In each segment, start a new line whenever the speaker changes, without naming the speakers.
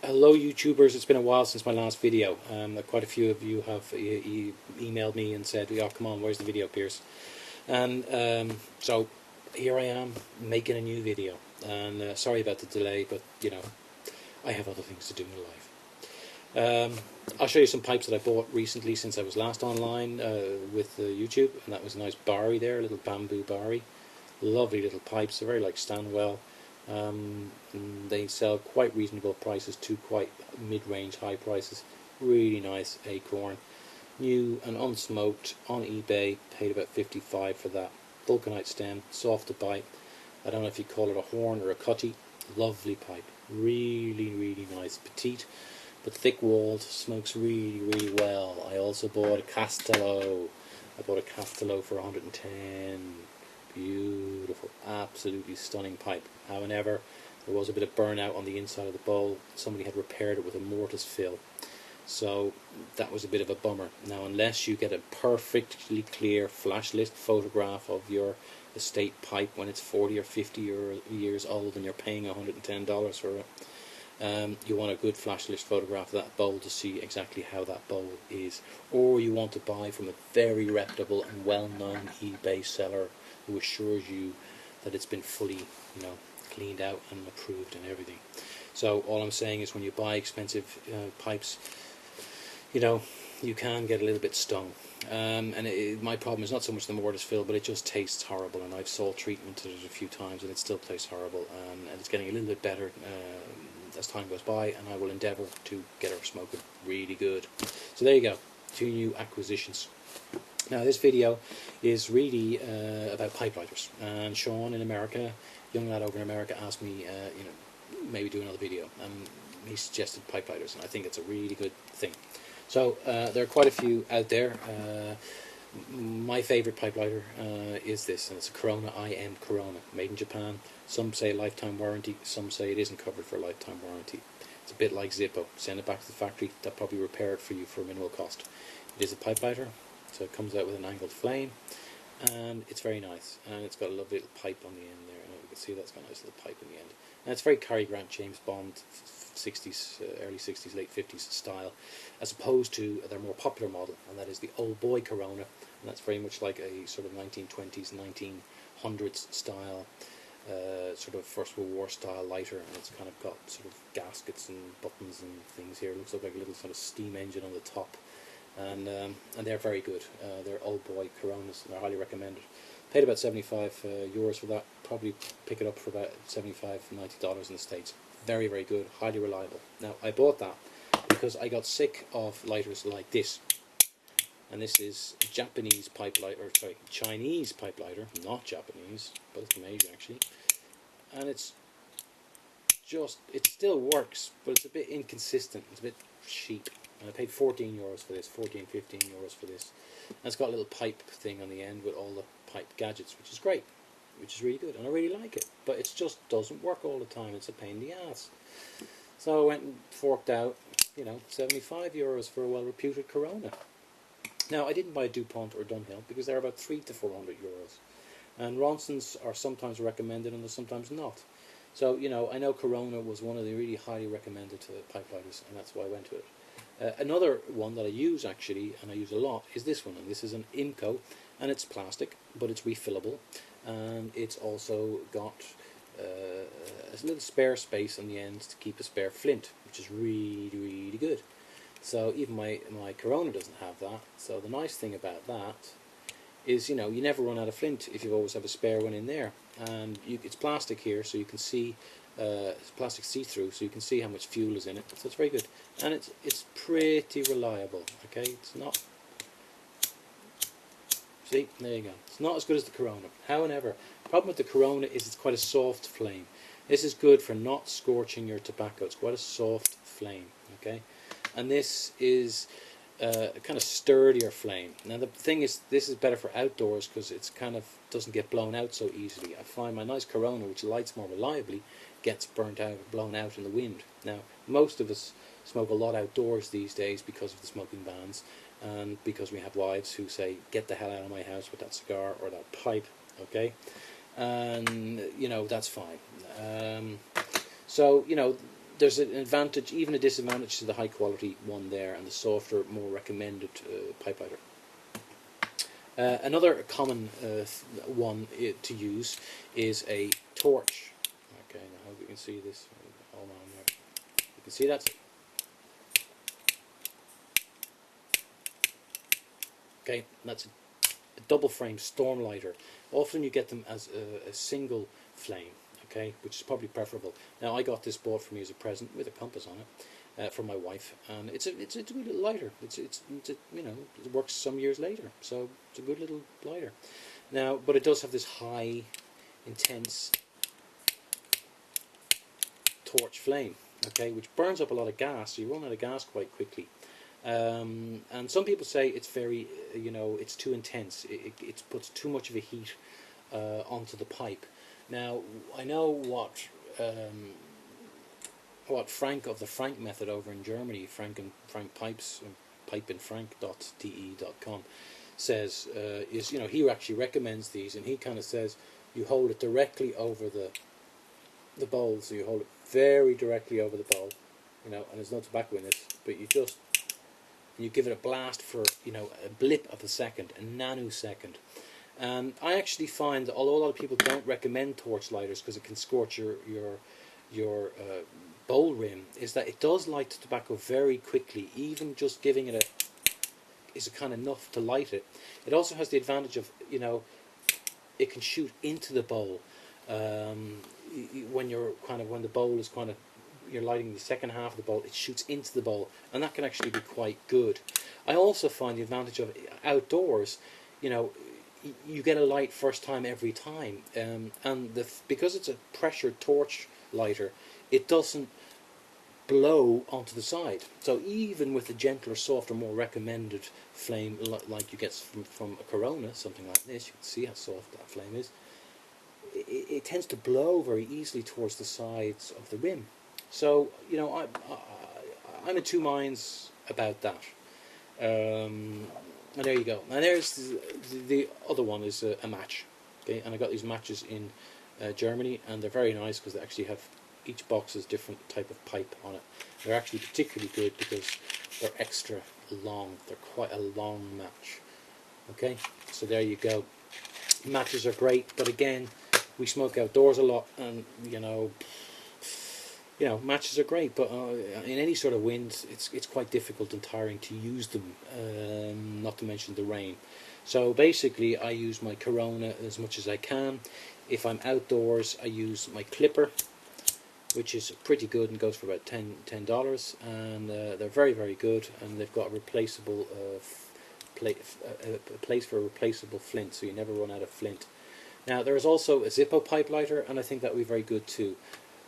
Hello YouTubers, it's been a while since my last video. Quite a few of you have emailed me and said, "Oh, come on, where's the video, Pierce?" And so here I am making a new video. And sorry about the delay, but you know, I have other things to do in life. I'll show you some pipes that I bought recently since I was last online with YouTube, and that was a nice Bari there, a little bamboo Bari. Lovely little pipes, they're very like Stanwell. They sell quite reasonable prices to quite mid-range high prices. Really nice acorn, new and unsmoked on eBay. Paid about 55 for that. Vulcanite stem, soft to bite. I don't know if you call it a horn or a cutty. Lovely pipe, really nice, petite but thick-walled. Smokes really well. I also bought a Castello. I bought a Castello for 110. Beautiful, absolutely stunning pipe. However, there was a bit of burnout on the inside of the bowl. Somebody had repaired it with a mortise fill, so that was a bit of a bummer. Now, unless you get a perfectly clear flash list photograph of your estate pipe when it's 40 or 50 years old and you're paying $110 for it, you want a good flash list photograph of that bowl to see exactly how that bowl is. Or you want to buy from a very reputable and well-known eBay seller who assures you that it's been fully, cleaned out and approved and everything. So all I'm saying is, when you buy expensive pipes, you can get a little bit stung. My problem is not so much the mortise fill, but it just tastes horrible. And I've salt treatmented it a few times, and it still tastes horrible. And it's getting a little bit better as time goes by, and I will endeavour to get her smoking really good. So there you go, 2 new acquisitions. Now, this video is really about pipe lighters, and Sean in America, young lad over in America, asked me, maybe do another video, and he suggested pipe lighters, and I think it's a really good thing. So there are quite a few out there. My favourite pipe lighter is this, and it's a Corona IM Corona, made in Japan. Some say lifetime warranty, some say it isn't covered for a lifetime warranty. It's a bit like Zippo. Send it back to the factory, they'll probably repair it for you for a minimal cost. It is a pipe lighter. So it comes out with an angled flame, and it's very nice, and it's got a lovely little pipe on the end there. And you can see that's got a nice little pipe in the end. And it's very Cary Grant, James Bond, 60s, early 60s, late 50s style, as opposed to their more popular model, and that is the Old Boy Corona, and that's very much like a sort of 1920s, 1900s style, sort of First World War style lighter, and it's kind of got sort of gaskets and buttons and things here. It looks like a little sort of steam engine on the top. And they're very good. They're Old Boy Coronas, and they're highly recommended. Paid about 75 euros for that. Probably pick it up for about $75, $90 in the States. Very good, highly reliable. Now, I bought that because I got sick of lighters like this. And this is Japanese pipe lighter, sorry, Chinese pipe lighter, not Japanese, both from Asia actually. And it still works, but it's a bit inconsistent. It's a bit cheap. And I paid 14 euros for this, 15 euros for this. And it's got a little pipe thing on the end with all the pipe gadgets, which is great, which is really good, and I really like it. But it just doesn't work all the time. It's a pain in the ass. So I went and forked out, 75 euros for a well-reputed Corona. Now, I didn't buy a DuPont or Dunhill because they're about 300 to 400 euros. And Ronsons are sometimes recommended and they're sometimes not. So, I know Corona was one of the really highly recommended pipe lighters, and that's why I went to it. Another one that I use actually, and I use a lot, is this one, and this is an Imco, and it's plastic, but it's refillable, and it's also got a little spare space on the end to keep a spare flint, which is really good. So even my Corona doesn't have that. So the nice thing about that is, you never run out of flint if you always have a spare one in there. And it's plastic here, so you can see it's plastic see-through, so you can see how much fuel is in it. So it's very good, and it's pretty reliable. Okay, it's not. See, there you go. It's not as good as the Corona. However, the problem with the Corona is it's quite a soft flame. This is good for not scorching your tobacco. It's quite a soft flame. Okay, and this is a kind of sturdier flame. Now the thing is, this is better for outdoors because it's kind of doesn't get blown out so easily. I find my nice Corona, which lights more reliably, gets burnt out, blown out in the wind. Now, most of us smoke a lot outdoors these days because of the smoking bans, and because we have wives who say, "Get the hell out of my house with that cigar or that pipe," okay? And, that's fine. So, there's an advantage, even a disadvantage to the high quality one there, and the softer, more recommended pipe lighter. Another common one to use is a torch. Okay, now I hope you can see this. Hold on there. You can see that. Okay, that's a double frame storm lighter. Often you get them as a single flame, okay, which is probably preferable. Now I got this bought for me as a present with a compass on it from my wife, and it's a good little lighter. It's you know, it works some years later, so it's a good little lighter. Now, but it does have this high, intense torch flame, okay, which burns up a lot of gas. So you run out of gas quite quickly. And some people say it's very, you know, it's too intense. It puts too much of a heat onto the pipe. Now, I know what Frank of the Frank method over in Germany, Frank Pipes, pipeandfrank.de.com, says is, you know, he actually recommends these, and he kind of says you hold it directly over the bowl, so you hold it very directly over the bowl, you know, and there's no tobacco in it, but you give it a blast for, you know, a blip of a second, a nanosecond. And I actually find that although a lot of people don't recommend torch lighters because it can scorch your bowl rim, is that it does light the tobacco very quickly. Even just giving it is kind of enough to light it. It also has the advantage of, you know, it can shoot into the bowl when the bowl is kind of, you're lighting the second half of the bowl, it shoots into the bowl, and that can actually be quite good. I also find the advantage of outdoors, you know, you get a light first time every time, and because it's a pressure torch lighter, it doesn't blow onto the side. So even with a gentler, softer, more recommended flame like you get from a Corona, something like this, you can see how soft that flame is, it tends to blow very easily towards the sides of the rim. So, you know, I'm in two minds about that. And there you go. And there's the other one is a match. Okay, and I got these matches in Germany, and they're very nice because they actually have, each box has different type of pipe on it. They're actually particularly good because they're extra long. They're quite a long match. Okay, so there you go. Matches are great, but again, we smoke outdoors a lot, and you know, matches are great, but in any sort of wind, it's quite difficult and tiring to use them, not to mention the rain. So basically, I use my Corona as much as I can. If I'm outdoors, I use my Clipper, which is pretty good and goes for about $10, and they're very, very good, and they've got a replaceable place for a replaceable flint, so you never run out of flint. Now, there is also a Zippo pipe lighter, and I think that would be very good too.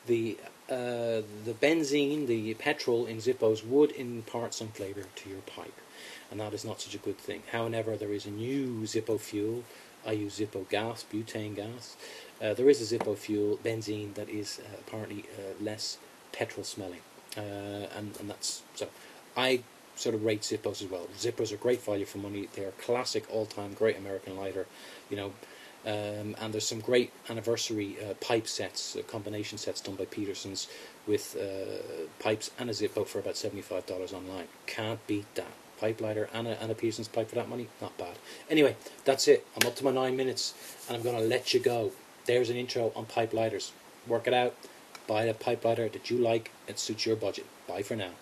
The benzene, the petrol in Zippos would impart some flavour to your pipe, and that is not such a good thing. However, there is a new Zippo fuel. I use Zippo gas, butane gas. There is a Zippo fuel, benzene, that is apparently less petrol smelling, and that's so. I sort of rate Zippos as well. Zippos are great value for money. They are classic, all-time, great American lighter, you know. And there's some great anniversary pipe sets, combination sets done by Peterson's with pipes and a Zippo for about $75 online. Can't beat that. Pipe lighter and a Peterson's pipe for that money, not bad. Anyway, that's it. I'm up to my 9 minutes, and I'm going to let you go. There's an intro on pipe lighters. Work it out. Buy a pipe lighter that you like. It suits your budget. Bye for now.